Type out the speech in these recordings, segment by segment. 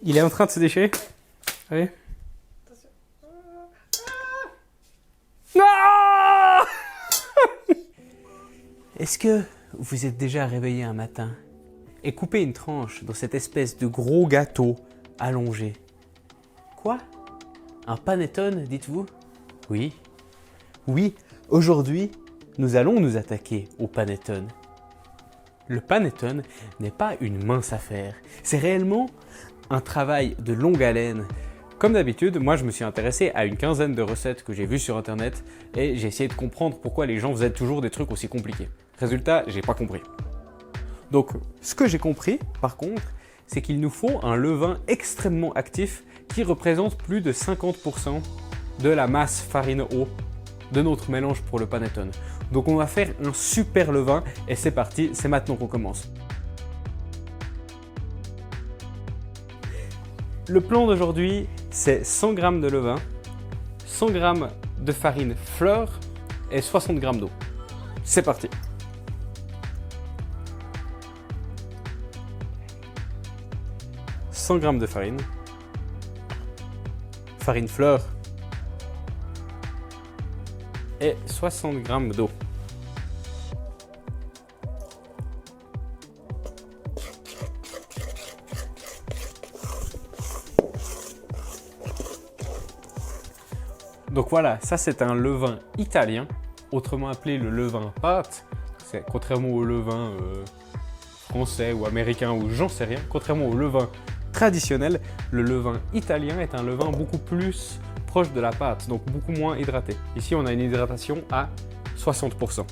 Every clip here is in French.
Il est en train de se déchirer. Oui. Non. Est-ce que vous êtes déjà réveillé un matin et coupé une tranche dans cette espèce de gros gâteau allongé? Quoi? Un panettone, dites-vous? Oui. Oui, aujourd'hui, nous allons nous attaquer au panettone. Le panettone n'est pas une mince affaire. C'est réellement un travail de longue haleine. Comme d'habitude, moi je me suis intéressé à une quinzaine de recettes que j'ai vues sur internet et j'ai essayé de comprendre pourquoi les gens faisaient toujours des trucs aussi compliqués. Résultat, j'ai pas compris. Donc, ce que j'ai compris, par contre, c'est qu'il nous faut un levain extrêmement actif qui représente plus de 50% de la masse farine-eau de notre mélange pour le panettone. Donc on va faire un super levain et c'est parti, c'est maintenant qu'on commence. Le plan d'aujourd'hui, c'est 100 g de levain, 100 g de farine fleur et 60 g d'eau. C'est parti. « 100 g de farine, farine fleur et 60 g d'eau. Donc voilà, ça c'est un levain italien, autrement appelé le levain pâte. C'est contrairement au levain français ou américain ou j'en sais rien, contrairement au levain traditionnel, le levain italien est un levain beaucoup plus proche de la pâte, donc beaucoup moins hydraté. Ici, on a une hydratation à 60%.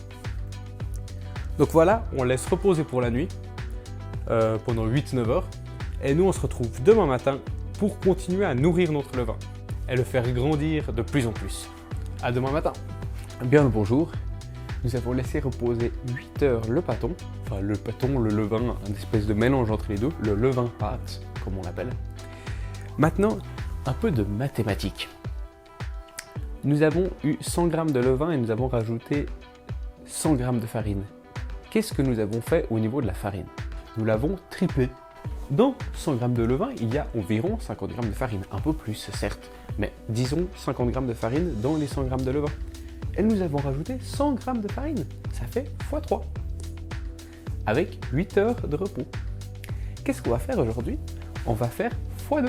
Donc voilà, on laisse reposer pour la nuit, pendant 8-9 heures. Et nous, on se retrouve demain matin pour continuer à nourrir notre levain et le faire grandir de plus en plus. À demain matin. Bien le bonjour. Nous avons laissé reposer 8 heures le pâton, enfin le pâton, le levain, un espèce de mélange entre les deux, le levain pâte, comme on l'appelle. Maintenant, un peu de mathématiques. Nous avons eu 100 g de levain et nous avons rajouté 100 g de farine. Qu'est-ce que nous avons fait au niveau de la farine? Nous l'avons triplé. Dans 100 g de levain, il y a environ 50 g de farine. Un peu plus, certes, mais disons 50 g de farine dans les 100 g de levain. Et nous avons rajouté 100 g de farine. Ça fait x3. Avec 8 heures de repos. Qu'est-ce qu'on va faire aujourd'hui? On va faire x2.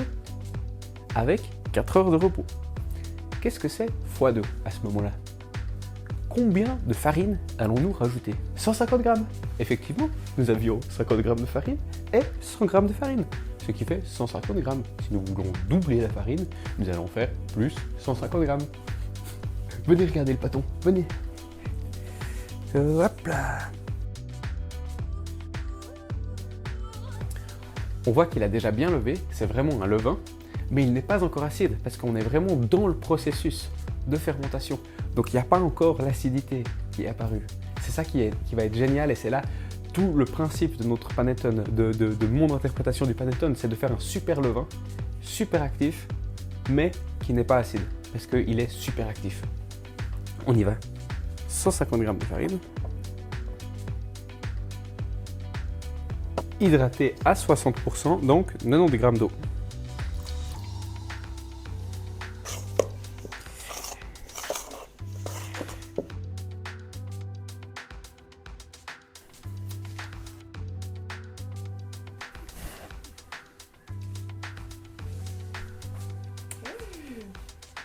Avec 4 heures de repos. Qu'est-ce que c'est x2 à ce moment-là? Combien de farine allons-nous rajouter? 150 g. Effectivement, nous avions 50 g de farine et 100 g de farine, ce qui fait 150 g. Si nous voulons doubler la farine, nous allons faire plus 150 g. Venez regarder le pâton, venez. Hop là. On voit qu'il a déjà bien levé, c'est vraiment un levain, mais il n'est pas encore acide parce qu'on est vraiment dans le processus de fermentation. Donc il n'y a pas encore l'acidité qui est apparue. C'est ça qui va être génial et c'est là tout le principe de notre panettone, de mon interprétation du panettone, c'est de faire un super levain, super actif, mais qui n'est pas acide parce qu'il est super actif. On y va. 150 g de farine. Hydraté à 60%, donc 90 g d'eau.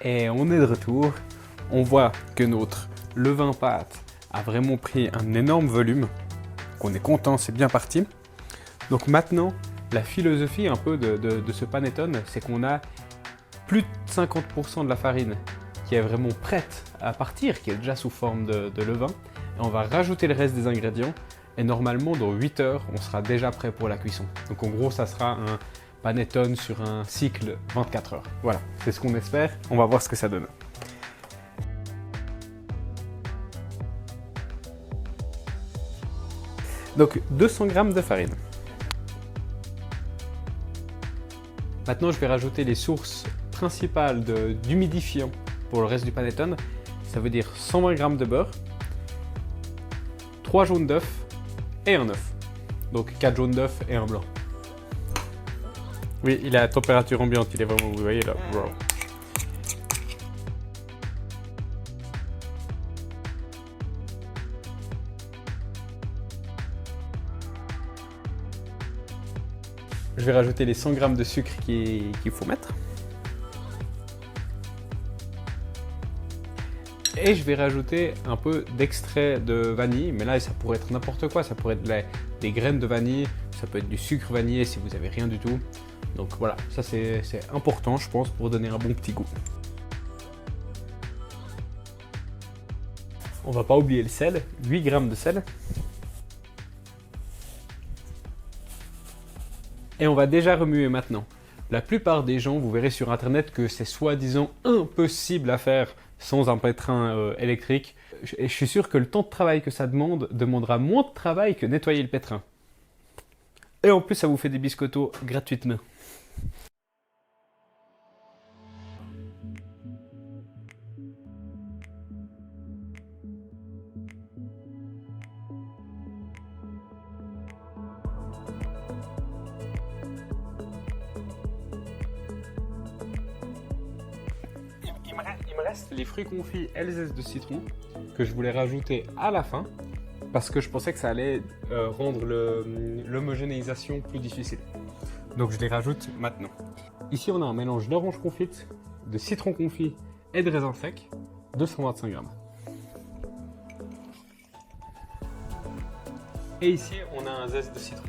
Et on est de retour. On voit que notre levain pâte a vraiment pris un énorme volume. On est content, c'est bien parti. Donc maintenant, la philosophie un peu de ce panettone, c'est qu'on a plus de 50% de la farine qui est vraiment prête à partir, qui est déjà sous forme de levain. Et on va rajouter le reste des ingrédients. Et normalement, dans 8 heures, on sera déjà prêt pour la cuisson. Donc en gros, ça sera un panettone sur un cycle 24 heures. Voilà, c'est ce qu'on espère. On va voir ce que ça donne. Donc 200 g de farine. Maintenant, je vais rajouter les sources principales d'humidifiant pour le reste du panettone. Ça veut dire 120 g de beurre, 3 jaunes d'œufs et un œuf. Donc 4 jaunes d'œufs et un blanc. Oui, il est à température ambiante, il est vraiment, vous voyez là. Wow. Je vais rajouter les 100 g de sucre qu'il faut mettre. Et je vais rajouter un peu d'extrait de vanille, mais là ça pourrait être n'importe quoi, ça pourrait être des graines de vanille, ça peut être du sucre vanillé si vous n'avez rien du tout. Donc voilà, ça c'est important je pense pour donner un bon petit goût. On va pas oublier le sel, 8 g de sel. Et on va déjà remuer maintenant. La plupart des gens, vous verrez sur internet que c'est soi-disant impossible à faire sans un pétrin électrique. Et je suis sûr que le temps de travail que ça demandera moins de travail que nettoyer le pétrin. Et en plus, ça vous fait des biscottos gratuitement. Il me reste les fruits confits et les zestes de citron que je voulais rajouter à la fin parce que je pensais que ça allait rendre l'homogénéisation plus difficile. Donc je les rajoute maintenant. Ici on a un mélange d'orange confite, de citron confit et de raisin sec, 225 g. Et ici on a un zeste de citron.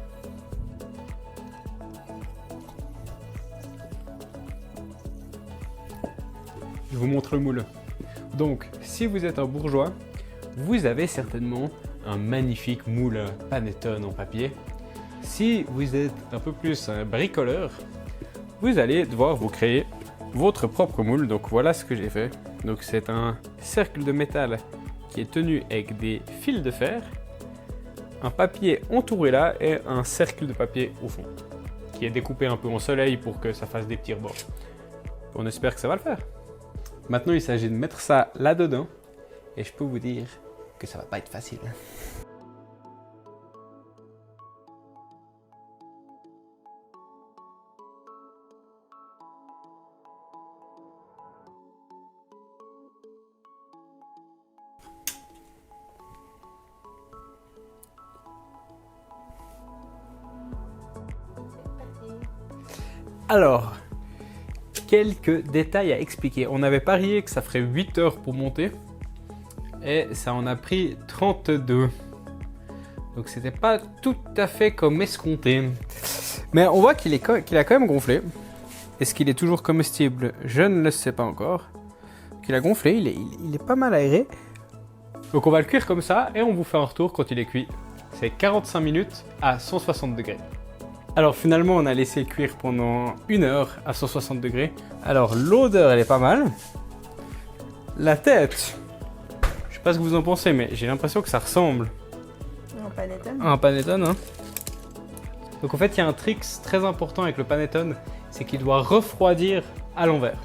Je vous montre le moule. Donc, si vous êtes un bourgeois, vous avez certainement un magnifique moule panettone en papier. Si vous êtes un peu plus un bricoleur, vous allez devoir vous créer votre propre moule. Donc voilà ce que j'ai fait. Donc c'est un cercle de métal qui est tenu avec des fils de fer, un papier entouré là et un cercle de papier au fond, qui est découpé un peu en soleil pour que ça fasse des petits rebords. On espère que ça va le faire. Maintenant, il s'agit de mettre ça là-dedans et je peux vous dire que ça va pas être facile. Alors, quelques détails à expliquer. On avait parié que ça ferait 8 heures pour monter et ça en a pris 32. Donc c'était pas tout à fait comme escompté. Mais on voit qu'il a quand même gonflé. Est-ce qu'il est toujours comestible? Je ne le sais pas encore. Il a gonflé, il est pas mal aéré. Donc on va le cuire comme ça et on vous fait un retour quand il est cuit. C'est 45 minutes à 160 degrés. Alors finalement on a laissé cuire pendant 1 heure à 160 degrés. Alors l'odeur elle est pas mal. La tête, je sais pas ce que vous en pensez mais j'ai l'impression que ça ressemble Un panettone. à un panettone. Hein. Donc en fait il y a un trick très important avec le panettone, c'est qu'il doit refroidir à l'envers.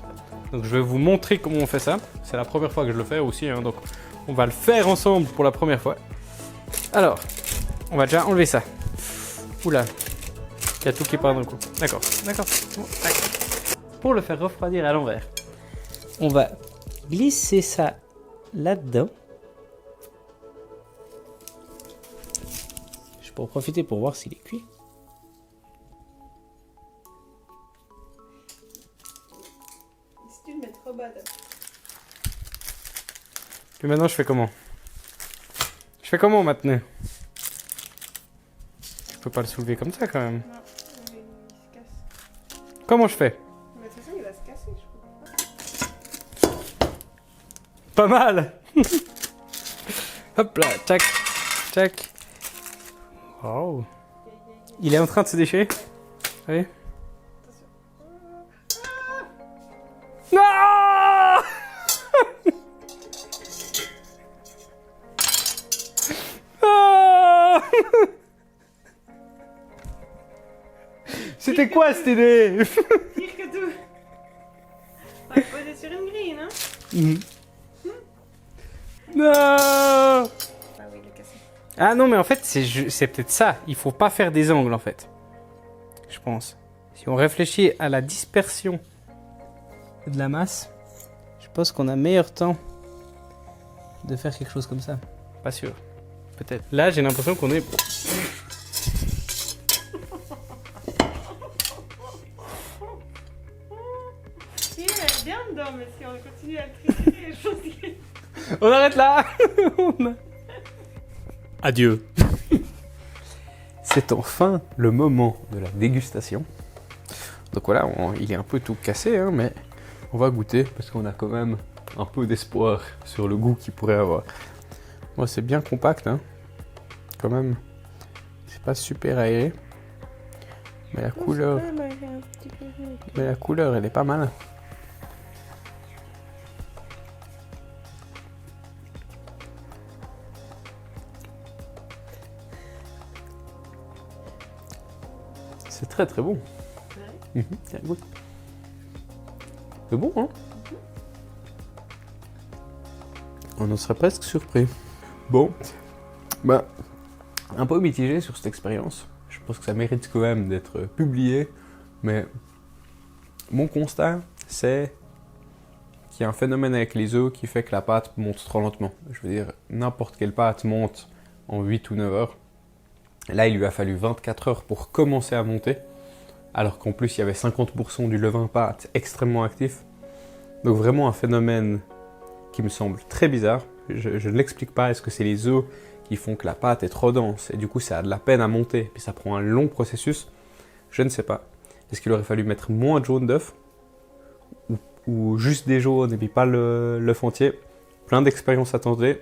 Donc je vais vous montrer comment on fait ça. C'est la première fois que je le fais aussi, hein, donc on va le faire ensemble pour la première fois. Alors, on va déjà enlever ça. Oula. Il y a tout qui part d'un coup. D'accord. Bon, pour le faire refroidir à l'envers, on va glisser ça là-dedans. Je peux en profiter pour voir s'il est cuit. Si tu le mets trop bas, Puis maintenant, je fais comment? Je fais comment maintenant? Je peux pas le soulever comme ça quand même. non, il se casse. Comment je fais? Mais de toute façon, il va se casser, je crois. Pas mal. Hop là, tac, tac. Wow. Il est en train de se déchirer. Oui. Non. Ah. C'était quoi cette idée? Pire que tout. On va poser sur une grille, non? Non. Ah oui, il est cassé. Ah non, mais en fait, c'est peut-être ça. Il faut pas faire des angles, en fait. Je pense. Si on réfléchit à la dispersion de la masse, je pense qu'on a meilleur temps de faire quelque chose comme ça. Pas sûr. Peut-être. Là, j'ai l'impression qu'on est... Si, elle est bien dedans, mais si on continue à le tricher, je pense que... On arrête là. Adieu. C'est enfin le moment de la dégustation. Donc voilà, il est un peu tout cassé, hein, mais on va goûter parce qu'on a quand même un peu d'espoir sur le goût qu'il pourrait avoir. Bon, c'est bien compact, hein, quand même. C'est pas super aéré, mais la couleur, elle est pas mal. C'est très très bon. Tiens, goûte. C'est bon, hein? On en serait presque surpris. Bon, bah, un peu mitigé sur cette expérience. Je pense que ça mérite quand même d'être publié, mais mon constat, c'est qu'il y a un phénomène avec les œufs qui fait que la pâte monte trop lentement. Je veux dire, n'importe quelle pâte monte en 8 ou 9 heures. Là, il lui a fallu 24 heures pour commencer à monter, alors qu'en plus, il y avait 50% du levain pâte extrêmement actif. Donc vraiment un phénomène qui me semble très bizarre. Je ne l'explique pas. Est-ce que c'est les œufs qui font que la pâte est trop dense et du coup ça a de la peine à monter, puis ça prend un long processus? Je ne sais pas. Est-ce qu'il aurait fallu mettre moins de jaune d'œuf ou juste des jaunes et puis pas l'œuf entier? Plein d'expériences à tenter.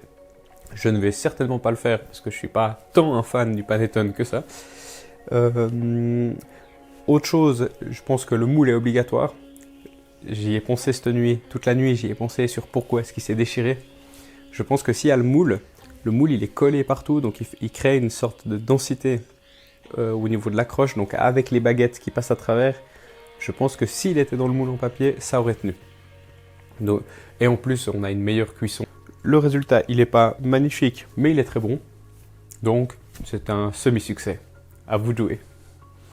Je ne vais certainement pas le faire parce que je ne suis pas tant un fan du panettone que ça. Autre chose, je pense que le moule est obligatoire. J'y ai pensé cette nuit, toute la nuit, j'y ai pensé sur pourquoi est-ce qu'il s'est déchiré. Je pense que s'il y a le moule il est collé partout, donc il crée une sorte de densité au niveau de l'accroche, donc avec les baguettes qui passent à travers, je pense que s'il était dans le moule en papier, ça aurait tenu. Donc, et en plus, on a une meilleure cuisson. Le résultat, il n'est pas magnifique, mais il est très bon. Donc, c'est un semi-succès. À vous de jouer.